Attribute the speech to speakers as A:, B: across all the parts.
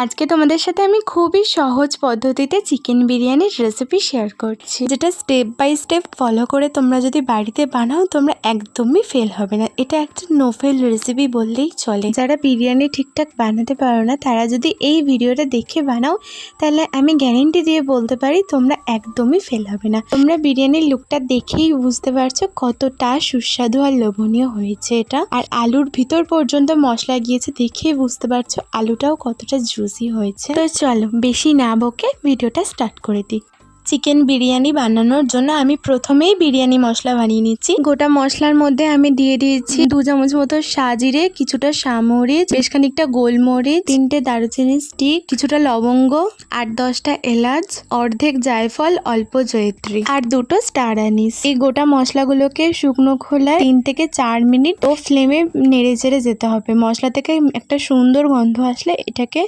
A: আজকে তোমাদের সাথে আমি খুবই সহজ পদ্ধতিতে চিকেন বিরিয়ানির রেসিপি শেয়ার করছি, যেটা স্টেপ বাই স্টেপ ফলো করে তোমরা যদি বাড়িতে বানাও তোমরা একদমই ফেল হবে না। এটা একটা নো ফেল রেসিপি বললেই চলে। যারা বিরিয়ানি ঠিকঠাক বানাতে পারো না তারা যদি এই ভিডিওটা দেখে বানাও তাহলে আমি গ্যারেন্টি দিয়ে বলতে পারি তোমরা একদমই ফেল হবে না। তোমরা বিরিয়ানির লুকটা দেখেই বুঝতে পারছো কতটা সুস্বাদু আর লোভনীয় হয়েছে এটা। আর আলুর ভিতর পর্যন্ত মশলা গিয়েছে, দেখেই বুঝতে পারছো আলুটাও কতটা জুসি হয়েছে। তো চলো বেশি না বকে ভিডিওটা স্টার্ট করে দিই। চিকেন বিরিয়ানি বানানোর জন্য আমি প্রথমেই বিরিয়ানি মশলা বানিয়ে নিচ্ছি। গোটা মশলার মধ্যে আমি দিয়ে দিয়েছি 2 চামচ মতো সাজিরে, কিছুটা সামরিচ, বেশ খানিকটা গোলমরিচ, 3টে দারুচিনি স্টিক, কিছুটা লবঙ্গ, 8-10টা এলাচ, অর্ধেক জায়ফল, অল্প জয়িত্রী আর 2টো স্টার আনিস। এই গোটা মশলাগুলোকে শুকনো খোলায় 3 থেকে 4 মিনিট ও ফ্লেমে নেড়ে চেড়ে যেতে হবে। মশলা থেকে একটা সুন্দর গন্ধ আসলে এটাকে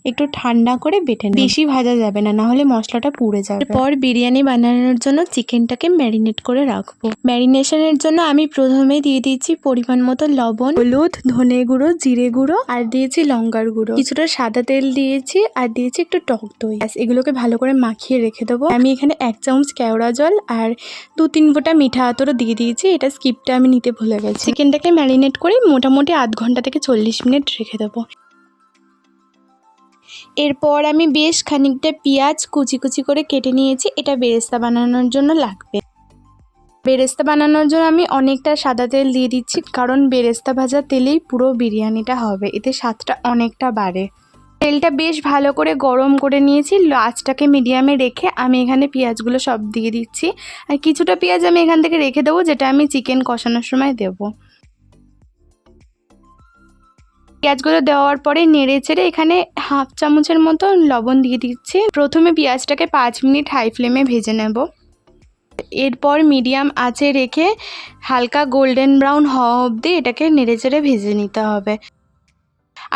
A: একটু ঠান্ডা করে বেটে নেব। বেশি ভাজা যাবে না, নাহলে মশলাটা পুড়ে যাবে। এরপর বিরিয়ানি বানানোর জন্য চিকেনটাকে ম্যারিনেট করে রাখবো। ম্যারিনেশনের জন্য আমি প্রথমে দিয়ে দিয়েছি পরিমাণ মতো লবণ, হলুদ, ধনে গুঁড়ো, জিরে গুঁড়ো আর দিয়েছি লঙ্কার গুঁড়ো, কিছুটা সাদা তেল দিয়েছি আর দিয়েছি একটু টক দই। এগুলোকে ভালো করে মাখিয়ে রেখে দেবো। আমি এখানে 1 চামচ কেওড়া জল আর 2-3 ফোঁটা মিঠা আতরও দিয়ে দিয়েছি। এটা স্কিপটা আমি নিতে ভুলে গেছি। চিকেনটাকে ম্যারিনেট করে মোটামুটি 0.5 ঘন্টা থেকে 40 মিনিট রেখে দেবো। এরপর আমি বেশ খানিকটা পেঁয়াজ কুচি কুচি করে কেটে নিয়েছি। এটা বেরেস্তা বানানোর জন্য লাগবে। বেরেস্তা বানানোর জন্য আমি অনেকটা সাদা তেল দিয়ে দিচ্ছি, কারণ বেরেস্তা ভাজা তেলেই পুরো বিরিয়ানিটা হবে, এতে স্বাদটা অনেকটা বাড়ে। তেলটা বেশ ভালো করে গরম করে নিয়েছি। আঁচটাকে মিডিয়ামে রেখে আমি এখানে পেঁয়াজগুলো সব দিয়ে দিচ্ছি। আর কিছুটা পেঁয়াজ আমি এখান থেকে রেখে দেবো, যেটা আমি চিকেন কষানোর সময় দেবো। পেঁয়াজগুলো দেওয়ার পরে নেড়ে চেড়ে এখানে 1/2 চামচের মতো লবণ দিয়ে দিচ্ছি। প্রথমে পেঁয়াজটাকে 5 মিনিট হাই ফ্লেমে ভেজে নেব। এরপর মিডিয়াম আঁচে রেখে হালকা গোল্ডেন ব্রাউন হওয়া অবধি এটাকে নেড়ে চেড়ে ভেজে নিতে হবে।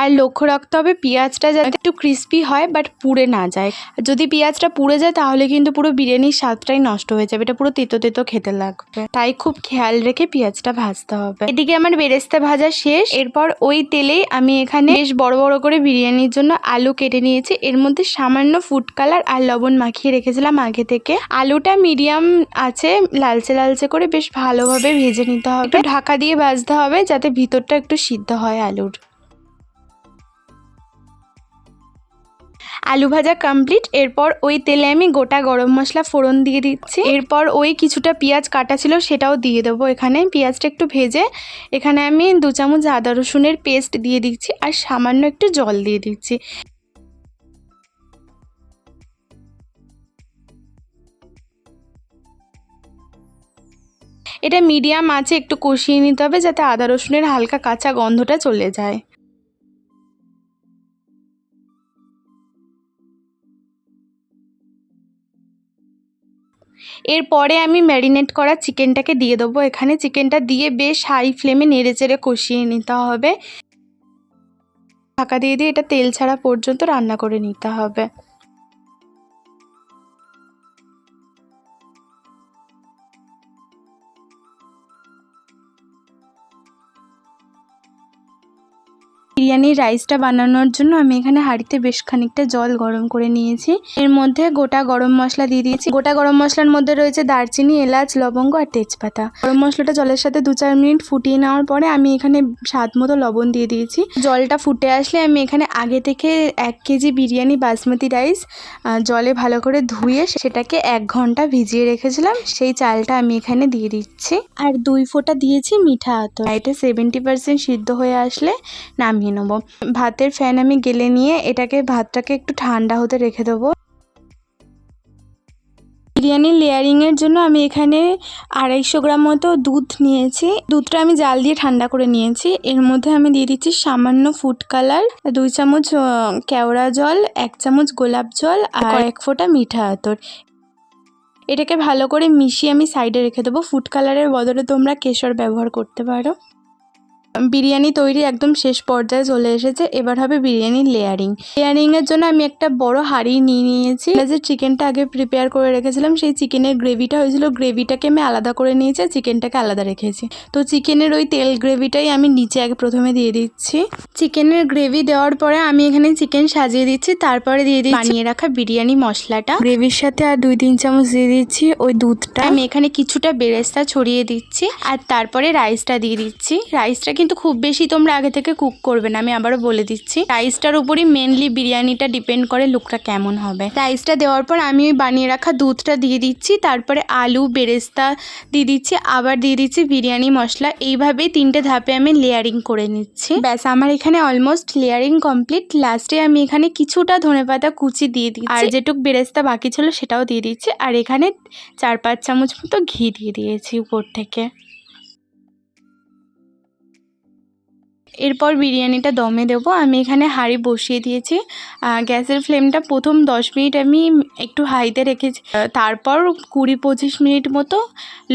A: আর লক্ষ্য রাখতে হবে পেঁয়াজটা যাতে একটু ক্রিস্পি হয় বাট পুড়ে না যায়। যদি পেঁয়াজটা পুড়ে যায় তাহলে কিন্তু পুরো বিরিয়ানির স্বাদটাই নষ্ট হয়ে যাবে, এটা পুরো তেতো তেতো খেতে লাগবে। তাই খুব খেয়াল রেখে পেঁয়াজটা ভাজতে হবে। এদিকে আমার বেরেস্তা ভাজা শেষ। এরপর ওই তেলেই আমি এখানে বেশ বড় বড় করে বিরিয়ানির জন্য আলু কেটে নিয়েছি। এর মধ্যে সামান্য ফুড কালার আর লবণ মাখিয়ে রেখেছিলাম আগে থেকে। আলুটা মিডিয়াম আছে লালচে লালচে করে বেশ ভালোভাবে ভেজে নিতে হবে। একটু ঢাকা দিয়ে ভাজতে হবে যাতে ভিতরটা একটু সিদ্ধ হয় আলুর। আলু ভাজা কমপ্লিট। এরপর ওই তেলে আমি গোটা গরম মশলা ফোড়ন দিয়ে দিচ্ছি। এরপর ওই কিছুটা পেঁয়াজ কাটা ছিল সেটাও দিয়ে দেবো এখানে। পেঁয়াজটা একটু ভেজে এখানে আমি 2 চামচ আদা রসুনের পেস্ট দিয়ে দিচ্ছি আর সামান্য একটু জল দিয়ে দিচ্ছি। এটা মিডিয়াম আঁচে একটু কষিয়ে নিতে হবে যাতে আদা রসুনের হালকা কাঁচা গন্ধটা চলে যায়। এরপরে আমি ম্যারিনেট করা চিকেনটাকে দিয়ে দেবো এখানে। চিকেনটা দিয়ে বেশ হাই ফ্লেমে নেড়ে চেড়ে কষিয়ে নিতে হবে। ঢাকা দিয়ে এটা তেল ছাড়া পর্যন্ত রান্না করে নিতে হবে। বিরিয়ানির রাইসটা বানানোর জন্য আমি এখানে হাঁড়িতে বেশ খানিকটা জল গরম করে নিয়েছি। এর মধ্যে গোটা গরম মশলা দিয়ে দিয়েছি। গোটা গরম মশলার মধ্যে রয়েছে দারচিনি, এলাচ, লবঙ্গ আর তেজপাতা। গরম মশলাটা জলের সাথে 2-4 মিনিট ফুটিয়ে নেওয়ার পরে আমি এখানে স্বাদ মতো লবণ দিয়ে দিয়েছি। জলটা ফুটে আসলে আমি এখানে আগে থেকে 1 কেজি বিরিয়ানি বাসমতি রাইস জলে ভালো করে ধুয়ে সেটাকে 1 ঘন্টা ভিজিয়ে রেখেছিলাম, সেই চালটা আমি এখানে দিয়ে দিচ্ছি। আর 2 ফোঁটা দিয়েছি মিঠা আতর। এটা 70% সিদ্ধ হয়ে আসলে নামিয়ে নেব। ভাতের ফ্যান আমি গেলে নিয়ে ভাতটাকে একটু ঠান্ডা হতে রেখে দেবো। বিরিয়ানির লেয়ারিংয়ের জন্য আমি এখানে 250 গ্রাম মতো দুধ নিয়েছি। দুধটা আমি জাল দিয়ে ঠান্ডা করে নিয়েছি। এর মধ্যে আমি দিয়ে দিচ্ছি সামান্য ফুড কালার, 2 চামচ কেওড়া জল, 1 চামচ গোলাপ জল আর 1 ফোঁটা মিঠা আতর। এটাকে ভালো করে মিশিয়ে আমি সাইডে রেখে দেবো। ফুড কালারের বদলে তোমরা কেশর ব্যবহার করতে পারো। বিরিয়ানি তৈরি একদম শেষ পর্যায়ে চলে এসেছে। এবার হবে বিরিয়ানির লেয়ারিংয়ের জন্য আমি একটা বড় হাঁড়ি নিয়ে নিয়েছি। যে চিকেনটা আগে প্রিপেয়ার করে রেখেছিলাম সেই চিকেনের গ্রেভিটা হয়েছিল, গ্রেভিটাকে আমি আলাদা করে নিয়েছি, চিকেনটাকে আলাদা রেখেছি। তো চিকেনের ওই তেল গ্রেভিটাই আমি নিচে আগে প্রথমে দিয়ে দিচ্ছি। চিকেনের গ্রেভি দেওয়ার পরে আমি এখানে চিকেন সাজিয়ে দিচ্ছি, তারপরে দিয়ে দিচ্ছি বানিয়ে রাখা বিরিয়ানি মশলাটা। গ্রেভির সাথে আর 2-3 চামচ দিয়ে দিচ্ছি ওই দুধটা। আমি এখানে কিছুটা বেরেস্তা ছড়িয়ে দিচ্ছি আর তারপরে রাইসটা দিয়ে দিচ্ছি। রাইসটা কিন্তু খুব বেশি তোমরা আগে থেকে কুক করবে না, আমি আবারও বলে দিচ্ছি। রাইসটার উপরই মেনলি বিরিয়ানিটা ডিপেন্ড করে লুকটা কেমন হবে। রাইসটা দেওয়ার পর আমি ওই বানিয়ে রাখা দুধটা দিয়ে দিচ্ছি, তারপরে আলু, বেরেস্তা দিয়ে দিচ্ছি, আবার দিয়ে দিচ্ছি বিরিয়ানি মশলা। এইভাবেই 3টে ধাপে আমি লেয়ারিং করে নিচ্ছি। ব্যাস আমার এখানে অলমোস্ট লেয়ারিং কমপ্লিট। লাস্টে আমি এখানে কিছুটা ধনেপাতা কুচি দিয়ে দিচ্ছি, আর যেটুক বেরেস্তা বাকি ছিল সেটাও দিয়ে দিচ্ছি, আর এখানে 4-5 চামচ মতো ঘি দিয়ে দিয়েছি উপর থেকে। এরপর বিরিয়ানিটা দমে দেবো। আমি এখানে হাঁড়ি বসিয়ে দিয়েছি। গ্যাসের ফ্লেমটা প্রথম 10 মিনিট আমি একটু হাইতে রেখেছি, তারপর 20-25 মিনিট মতো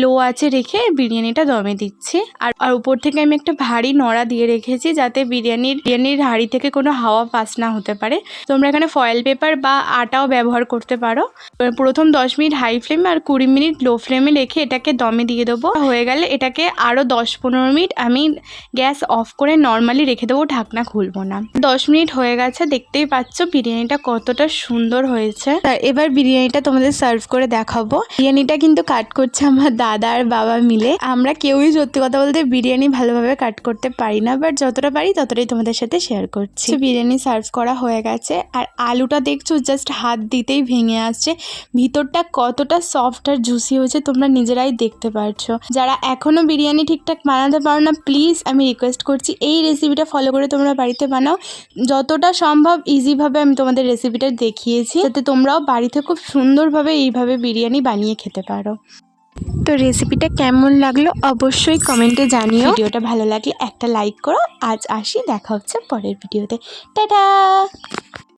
A: লো আঁচে রেখে বিরিয়ানিটা দমে দিচ্ছি। আর উপর থেকে আমি একটা ভারী নড়া দিয়ে রেখেছি যাতে বিরিয়ানির হাঁড়ি থেকে কোনো হাওয়া পাস না হতে পারে। তোমরা এখানে ফয়েল পেপার বা আটাও ব্যবহার করতে পারো। প্রথম 10 মিনিট হাই ফ্লেম আর 20 মিনিট লো ফ্লেমে রেখে এটাকে দমে দিয়ে দেবো। হয়ে গেলে এটাকে আরও 10-15 মিনিট আমি গ্যাস অফ করে নর্মালি রেখে দেবো, ঢাকনা খুলবো না। 10 মিনিট হয়ে গেছে, দেখতেই পাচ্ছ বিরিয়ানিটা কতটা সুন্দর হয়েছে। এবার বিরিয়ানিটা তোমাদের সার্ভ করে দেখাবো। বিরিয়ানিটা কিন্তু কাট করছে আমার দাদা আর বাবা মিলে। আমরা কেউই সত্যি কথা বলতে বিরিয়ানি ভালোভাবে কাট করতে পারি না, বাট যতটা পারি ততটাই তোমাদের সাথে শেয়ার করছি। বিরিয়ানি সার্ভ করা হয়ে গেছে, আর আলুটা দেখছো জাস্ট হাত দিতেই ভেঙে আসছে। ভিতরটা কতটা সফট আর জুসি হয়েছে তোমরা নিজেরাই দেখতে পারছো। যারা এখনো বিরিয়ানি ঠিকঠাক বানাতে পারো না, প্লিজ আমি রিকোয়েস্ট করছি এই রেসিপিটা ফলো করে তোমরা বাড়িতে বানাও। যতটা সম্ভব ইজিভাবে আমি তোমাদের রেসিপিটা দেখিয়েছি, যাতে তোমরাও বাড়িতে খুব সুন্দরভাবে এইভাবে বিরিয়ানি বানিয়ে খেতে পারো। তো রেসিপিটা কেমন লাগলো অবশ্যই কমেন্টে জানিও। ভিডিওটা ভালো লাগলে একটা লাইক করো। আজ আসি, দেখা হচ্ছে পরের ভিডিওতে। টাটা।